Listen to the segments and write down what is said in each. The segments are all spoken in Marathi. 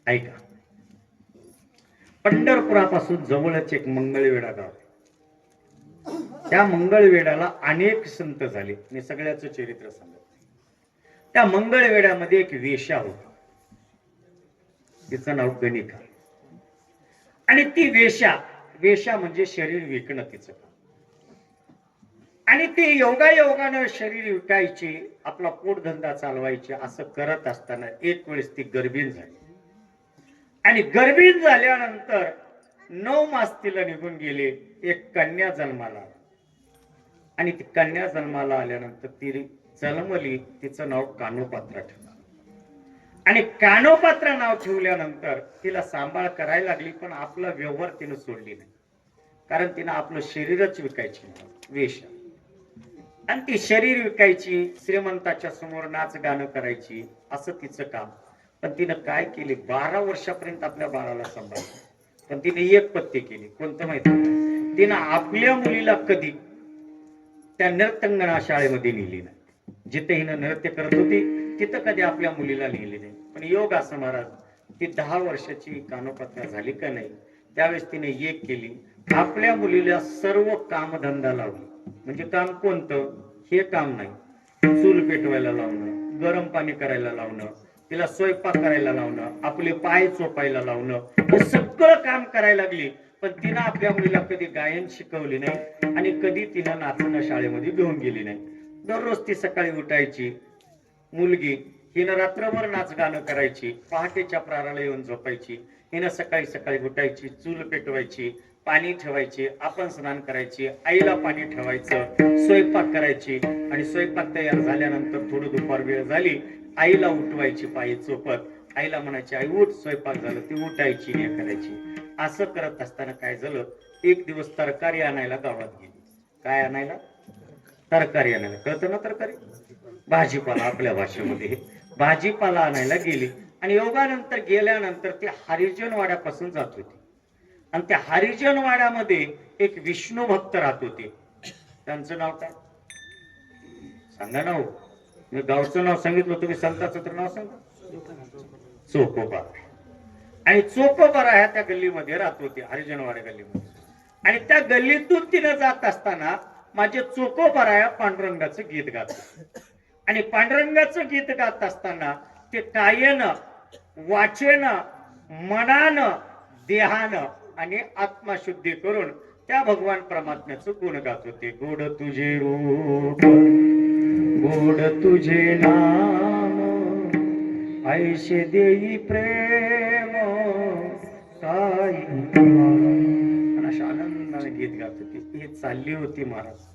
ऐका, पंढरपुरापासून जवळच एक मंगळवेढा गाव आहे. त्या मंगळवेढ्याला अनेक संत झाले. मी सगळ्याचं चरित्र सांगत नाही. त्या मंगळवेढ्यामध्ये एक वेश्या होती, तिचं नाव गणिका. आणि ती वेश्या, वेश्या म्हणजे शरीर विकणं तिचं काम. आणि ते योगायोगानं शरीर विकायचे, आपला पोटधंदा चालवायचे. असं करत असताना एक वेळेस ती गर्भीण झाली. आणि गर्भीण झाल्यानंतर 9 मास तिला निघून गेले. एक कन्या जन्माला आली. आणि ती कन्या जन्माला आल्यानंतर ती जन्मली. तिचं नाव कानोपात्रा ठेवलं. आणि कानोपात्रा नाव ठेवल्यानंतर तिला सांभाळ करायला लागली. पण आपला व्यवहार तिनं सोडली नाही, कारण तिनं आपलं शरीरच विकायची वेश्या. आणि ती शरीर विकायची, श्रीमंताच्या समोर नाच गाणं करायची, असं तिचं काम. पण तिनं काय केले, 12 वर्षापर्यंत आपल्या बाळाला सांभाळलं. पण तिने एक पत्ते केली. कोणतं माहिती? तिनं आपल्या मुलीला कधी त्या नृत्यांगणा शाळेमध्ये नेली नाही. जिथे हिनं नृत्य करत होती तिथं कधी आपल्या मुलीला नेली नाही. पण योग असं महाराज, ती 10 वर्षाची कानोपात्रा झाली का नाही, त्यावेळेस तिने एक केली, आपल्या मुलीला सर्व कामधंदा लावली. म्हणजे काम कोणतं? हे काम नाही, चूल पेटवायला लावणं, गरम पाणी करायला लावणं, तिला स्वयंपाक करायला लावणं, आपले पाय चोपायला लावणं, हे सगळं काम करायला लागली. पण तिनं आपल्या मुलीला कधी गायन शिकवली नाही आणि कधी तिनं नाचणं शाळेमध्ये घेऊन गेली नाही. दररोज ती सकाळी उठायची मुलगी, हिनं रात्रभर नाच गाणं करायची, पहाटेच्या प्राराला येऊन झोपायची. हिनं सकाळी सकाळी उठायची, चूल पेटवायची, पाणी ठेवायची, आपण स्नान करायची, आईला पाणी ठेवायचं, स्वयंपाक करायची. आणि स्वयंपाक तयार झाल्यानंतर थोडी दुपार वेळ झाली, आईला उठवायची पायी चोपत. आईला म्हणायची, आई उठ, स्वयंपाक झालं. ती उठायची, हे करायची. असं करत असताना काय झालं, एक दिवस तरकारी आणायला गावात गेली. काय आणायला? तरकारी आणायला. कळतं ना तरकारी? भाजीपाला, आपल्या भाषेमध्ये भाजीपाला आणायला गेली. आणि योगानंतर गेल्यानंतर ते हरिजन वाड्यापासून जात होती. आणि त्या हरिजन वाड्यामध्ये एक विष्णू भक्त राहत होते. त्यांचं नाव काय सांगा ना हो. मी गावचं नाव सांगितलं, तुम्ही संताचं तर नाव सांगा. चोकोबा. आणि चोकोबारा ह्या त्या गल्लीमध्ये राहत होते, हरिजनवाड्या गल्लीमध्ये. आणि त्या गल्लीतून तिने जात असताना माझे चोकोबारा या पांडुरंगाचं गीत गात. आणि पांडुरंगाचं गीत गात असताना ते कायेनं, वाचेनं, मनानं, देहानं आणि आत्मशुद्धी करून त्या भगवान परमात्म्याचं गुण गात होते. गोड तुझे रूप, गोड तुझे नाम, ऐशे देई प्रेम साई. अशा आनंदाने गीत गात होती. हे चालली होती महाराज.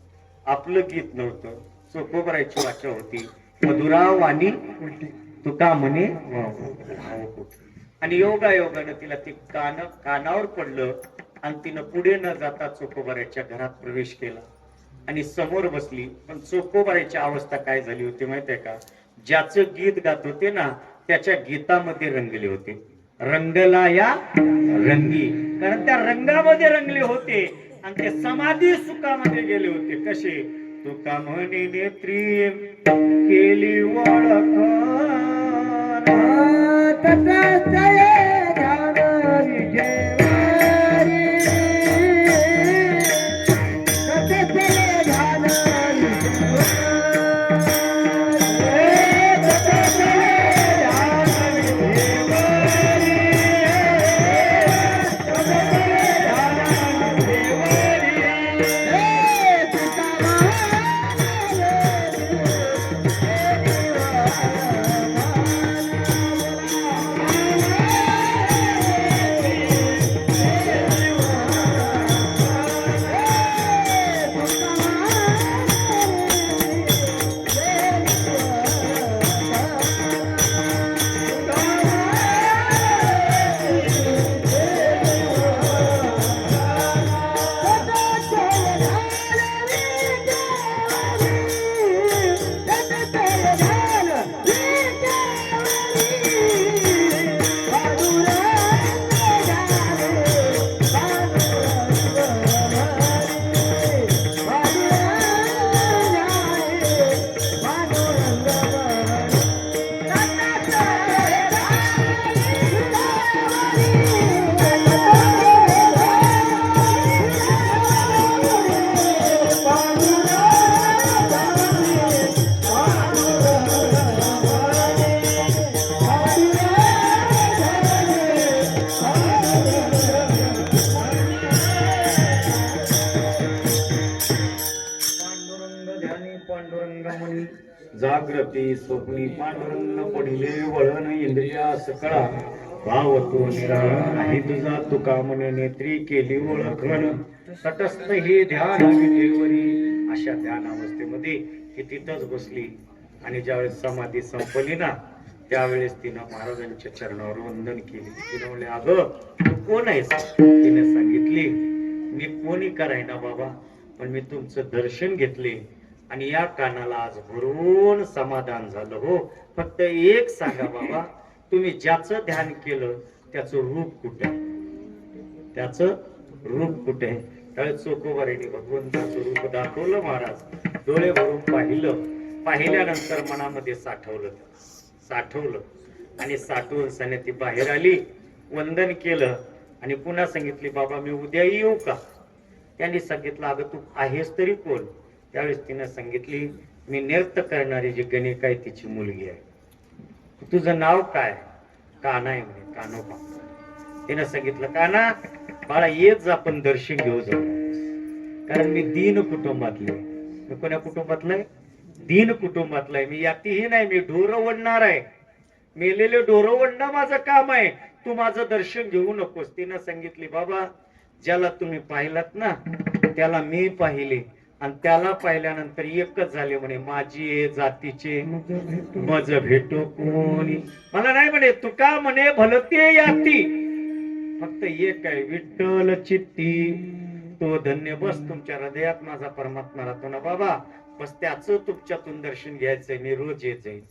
आपलं गीत नव्हतं, चोकोबराची वाचा होती. मधुरा वाणी तुका म्हणे. आणि योगायोगानं तिला ते कानावर पडलं. आणि तिनं पुढे न जाता चोकोबराच्या घरात प्रवेश केला आणि समोर बसली. पण चोकोबराची अवस्था काय झाली होती माहिती आहे का? ज्याचं गीत गात होते ना, त्याच्या गीतामध्ये रंगले होते. रंगला या रंगी, कारण त्या रंगामध्ये रंगले होते. आणि ते समाधी सुखामध्ये गेले होते. कसे? तुका म्हणे नेत्री केली ओळख, जागृती स्वप्नी पांडुरंग पडिले वळण इंद्रिया सकळा भाव तो निराळा नाही तुझा तुका म्हणे नेत्री केली ओळखण तटस्थ हे ध्यान विधेवरी. अशा ध्यान अवस्थेमध्ये ती तिथंच बसली आणि ज्यावेळेस समाधी संपली ना त्यावेळेस तिनं महाराजांच्या चरणावर वंदन केली. तिनं म्हणले अगं तू कोण आहेस? तिने सांगितली मी कोणी करायना बाबा, पण मी तुमचं दर्शन घेतले आणि या कानाला आज भरून समाधान झालं हो. फक्त एक सांगा बाबा, तुम्ही ज्याचं ध्यान केलं त्याचं रूप कुठे? त्याचं रूप कुठे? त्यावेळेस चोखोबारीने भगवंताचं रूप दाखवलं महाराज. डोळे भरून पाहिल्यानंतर मनामध्ये साठवलं आणि साठवून सने ती बाहेर आली, वंदन केलं आणि पुन्हा सांगितली बाबा मी उद्या येऊ का? त्यांनी सांगितलं अगं तू आहेस तरी कोण? त्यावेळेस तिनं सांगितली मी नृत्य करणारी जी गणिका आहे तिची मुलगी आहे. तुझं नाव काय? काना आहे म्हणे. कानोबा. तिनं सांगितलं काना बाळा येत जा आपण दर्शन घेऊ जाऊ, कारण मी दीन कुटुंबातले. मी कोण्या कुटुंबातलंय? दीन कुटुंबातलंय. मी यातीही नाही, मी ढोर वडणार आहे. मेलेले ढोर वडणं माझं काम आहे. तू माझं दर्शन घेऊ नकोस. तिनं सांगितली बाबा ज्याला तुम्ही पाहिलात ना त्याला मी पाहिले आणि त्याला पाहिल्यानंतर एकच झाले म्हणे माझी जातीचे मज भेटो कोणी. मला नाही म्हणे तुका म्हणे भलते याती, फक्त एक आहे विठ्ठल चित्ती तो धन्य. बस तुमच्या हृदयात माझा परमात्मा राहतो ना बाबा, बस त्याच तुमच्यातून दर्शन घ्यायचंय. मी रोज येत जाईल.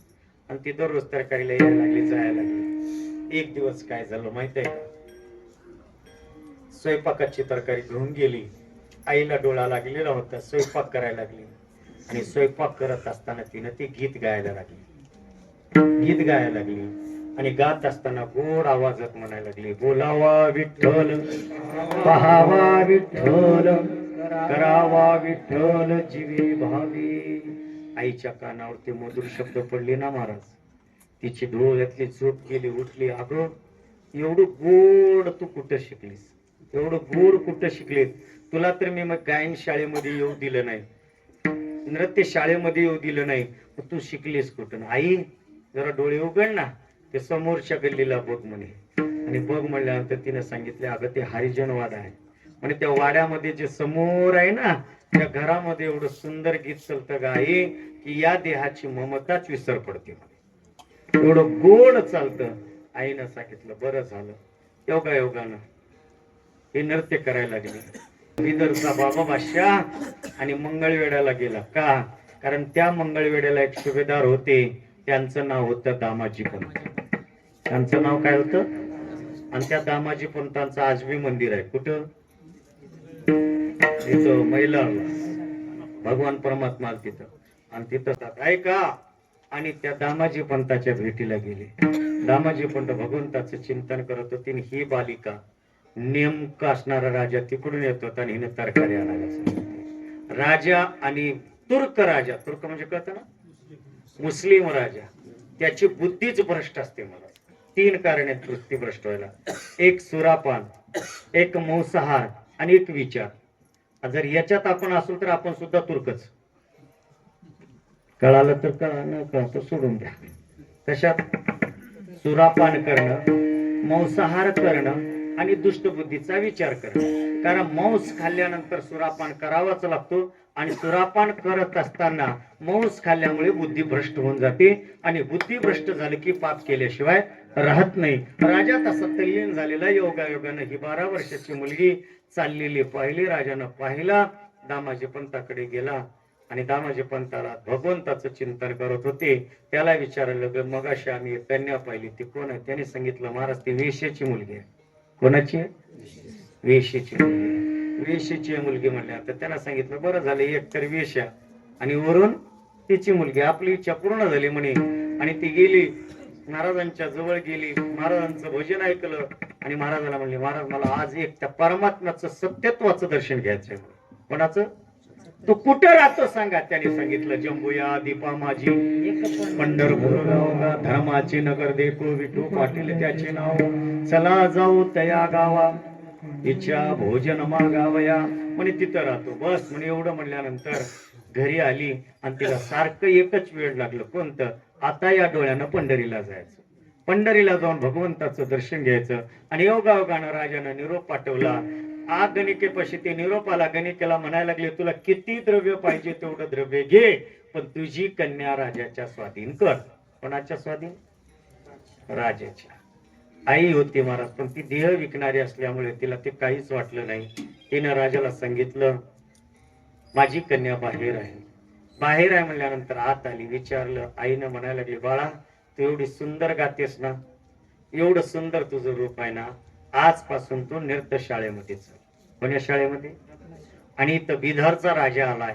आणि ती दररोज तरकारीला यायला लागली, जायला लागली. एक दिवस काय झालं माहित आहे का? स्वयंपाकाची तरकारी घेऊन गेली. आईला डोळा लागलेला होता, स्वयंपाक करायला लागली आणि स्वयंपाक करत असताना तिनं ते गीत गायला लागली आणि गात असताना गोड आवाजात म्हणायला लागली बोलावा विठ्ठल, पहावा विठ्ठल, करावा विठ्ठल जीवे भावी. आईच्या कानावर ते मधुर शब्द पडले ना महाराज, तिची डोळ्यातली झोप गेली, उठली. अगं एवढं गोड तू कुठं शिकलीस? एवढं गोड कुठं शिकले? तुला तर मी मग गायन शाळेमध्ये येऊ दिलं नाही, नृत्य शाळेमध्ये येऊ दिलं नाही, तू शिकलीस कुठं? आई जरा डोळे उघड ना, ते समोरच्या गल्लीला बघ म्हणे. आणि बघ म्हणल्यानंतर तिने सांगितले अगं ते हरिजन वाडा आहे म्हणे. त्या वाड्यामध्ये जे समोर आहे ना त्या घरामध्ये एवढं सुंदर गीत चालतं गा आई की या देहाची ममताच विसर पडते. एवढं गोड चालतं. आईनं सांगितलं बरं झालं, योगानं हे नृत्य करायला लागले. बिदरचा बाबा बादशाह आणि मंगळवेढ्याला गेला का? कारण त्या मंगळवेढ्याला एक सुभेदार होते, त्यांचं नाव होतं दामाजी पंत. त्यांचं नाव काय होतं? आणि त्या दामाजी पंतांचं आजबी मंदिर आहे. कुठं? तिथं मैलारला भगवान परमात्मा तिथं. आणि तिथं ऐका आणि त्या दामाजी पंताच्या भेटीला गेले. दामाजी पंत भगवंताचं चिंतन करत होते. ही बालिका नेमका असणारा राजा तिकडून येत होता आणि हिने तरकारी आणायला सांगितले. राजा आणि तुर्क राजा, तुर्क म्हणजे कळतं ना, मुस्लिम राजा, त्याची बुद्धीच भ्रष्ट असते. मला 3 कारणे वृत्ती भ्रष्ट व्हायला. एक सुरापान, एक मांसाहार आणि एक विचार. जर याच्यात आपण असू तर आपण सुद्धा तुर्कच. कळालं तर कळा, न कळतं सोडून द्या. कशात? सुरापान करणं, मांसाहार करणं आणि दुष्ट बुद्धीचा विचार करणं. कारण मांस खाल्ल्यानंतर सुरापान करावाच लागतो आणि सुरापान करत असताना मांस खाल्ल्यामुळे बुद्धी भ्रष्ट होऊन जाते आणि बुद्धी भ्रष्ट झाली की पाप केल्याशिवाय राहत नाही. राजा तसा तल्लीन झालेला योगायोगानं ही 12 वर्षाची मुलगी चाललेली पाहिली. राजानं पाहिला, दामाजी पंताकडे गेला आणि दामाजी पंताला भगवंताचं चिंतन करत होते. त्याला विचारलं मग अशी आम्ही कन्या पाहिली, ती कोण आहे? त्याने सांगितलं महाराज ती वेश्याची मुलगी आहे. कोणाची? वेश्याची मुलगी. वेश्याची मुलगी म्हणल्या तर त्यांना सांगितलं बरं झालं, एक तर वेश्या आणि वरून तिची मुलगी. आपली इच्छा पूर्ण झाली म्हणे. आणि ती गेली महाराजांच्या जवळ गेली, महाराजांचं भजन ऐकलं आणि महाराजाला म्हणले महाराज मला आज एक त्या परमात्म्याचं सत्यत्वाचं दर्शन घ्यायचंय. कोणाचं? तो कुठं राहतो सांगा. त्याने सांगितलं जंबुया दीपा माझी पंढरपूर गावला धर्माचे नगर देखो विठू पाटील त्याचे नाव. चला जाऊ तया गावा इच्छा भोजन मागावया म्हणे. तिथं राहतो. बस म्हणे. एवढं म्हणल्यानंतर घरी आली आणि तिला सारखं एकच वेळ लागलं, कोणतं? आता या डोळ्यानं पंढरीला जायचं, पंढरीला जाऊन भगवंताचं दर्शन घ्यायचं. आणि योगायोगानं राजानं निरोप पाठवला. गणिकेपाशी ते निरोप आला. गणिकेला म्हणायला लागले, तुला किती द्रव्य पाहिजे तेवढं द्रव्य घे, पण तुझी कन्या राजाच्या स्वाधीन कर. कोणाच्या स्वाधीन? राजाच्या. आई होती महाराज, पण ती देह विकणारी असल्यामुळे तिला ते काहीच वाटलं नाही. तिनं राजाला सांगितलं, माझी कन्या बाहेर आहे. बाहेर आहे म्हणल्यानंतर आत आली. विचारलं, आईनं म्हणायला लागली, बाळा तू एवढी सुंदर गातेस ना, एवढं सुंदर तुझं रूप आहे ना, आजपासून तू नृत्य शाळेमध्ये चल. कोण्या शाळेमध्ये? आणि इथं बिदरचा राजा आलाय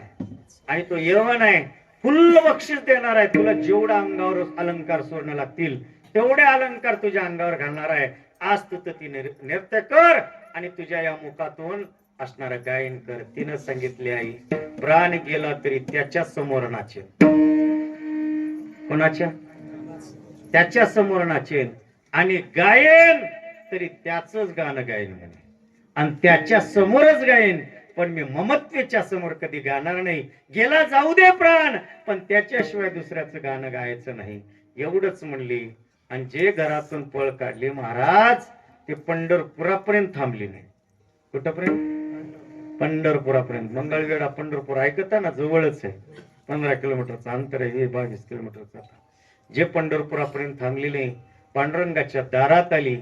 आणि तो यवन आहे, फुल्ल बक्षीस देणार आहे. तुला जेवढा अंगावर अलंकार सोडणं लागतील तेवढे अलंकार तुझ्या अंगावर घालणार आहे. आज तू तर ती नृत्य कर आणि तुझ्या या मुखातून असणारं गायन कर. तिनं सांगितले, आई प्राण गेला तरी त्याच्या समोर नाचेल. कोणाच्या? त्याच्या समोर नाचेल. आणि गायन तरी त्याच गाणं गायन म्हणे, आणि त्याच्या समोरच गायन. पण मी ममत्वेच्या समोर कधी गाणार नाही. गेला जाऊ दे प्राण, पण त्याच्याशिवाय दुसऱ्याचं गाणं गायचं नाही. एवढंच म्हणली आणि जे घरातून पळ काढली महाराज, ते पंढरपुरापर्यंत थांबली नाही. कुठपर्यंत? पंढरपुरापर्यंत. मंगळवेढा पंढरपूर ऐकता ना, जवळच आहे. 15 किलोमीटरचं अंतर आहे, 22 किलोमीटरचं. जे पंढरपुरापर्यंत थांबली नाही, पांडुरंगाच्या दारात आली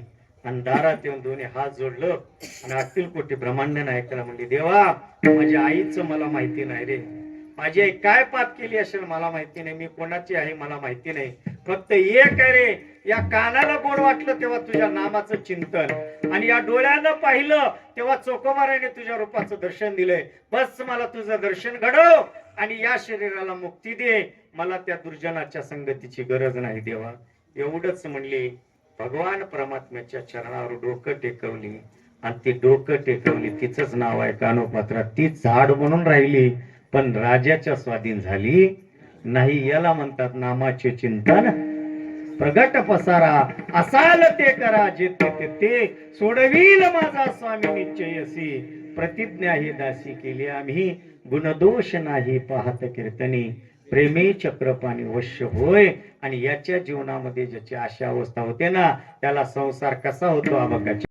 आणि दारात येऊन दोन्ही हात जोडलं आणि अखिल कोटी ब्रह्मांड नायकाला म्हणली, देवा माझ्या आईचं मला माहिती नाही रे, माझी आई काय पाप केली असेल मला माहिती नाही, मी कोणाची आहे मला माहिती नाही. फक्त एक आहे रे, या कानाला गोड वाटलं तेव्हा तुझ्या नामाचं चिंतन, आणि या डोळ्यानं पाहिलं तेव्हा चोखोबाराने तुझ्या रूपाचं दर्शन दिलंय. बस मला तुझं दर्शन घडव आणि या शरीराला मुक्ती दे. मला त्या दुर्जनाच्या संगतीची गरज नाही देवा. एवढंच म्हणली. भगवान परमात्म्याच्या चरणावर डोकं टेकवली आणि ती डोकं टेकवली. तिचंच नाव आहे कानोपात्रा. ती झाड म्हणून राहिली पण राजाच्या स्वाधीन झाली नाही. याला म्हणतात नामाचे चिंतन. प्रगट पसारा असाल ते करा, जे ते सोडवील माझा स्वामी निश्चयसी. प्रतिज्ञा ही दासी केली आम्ही, गुणदोष नाही पाहत कीर्तनी. प्रेमी चक्रपाणी वश्य होय. आणि याच्या जीवनामध्ये ज्याची अशा अवस्था होते ना, त्याला संसार कसा होतो आबकाची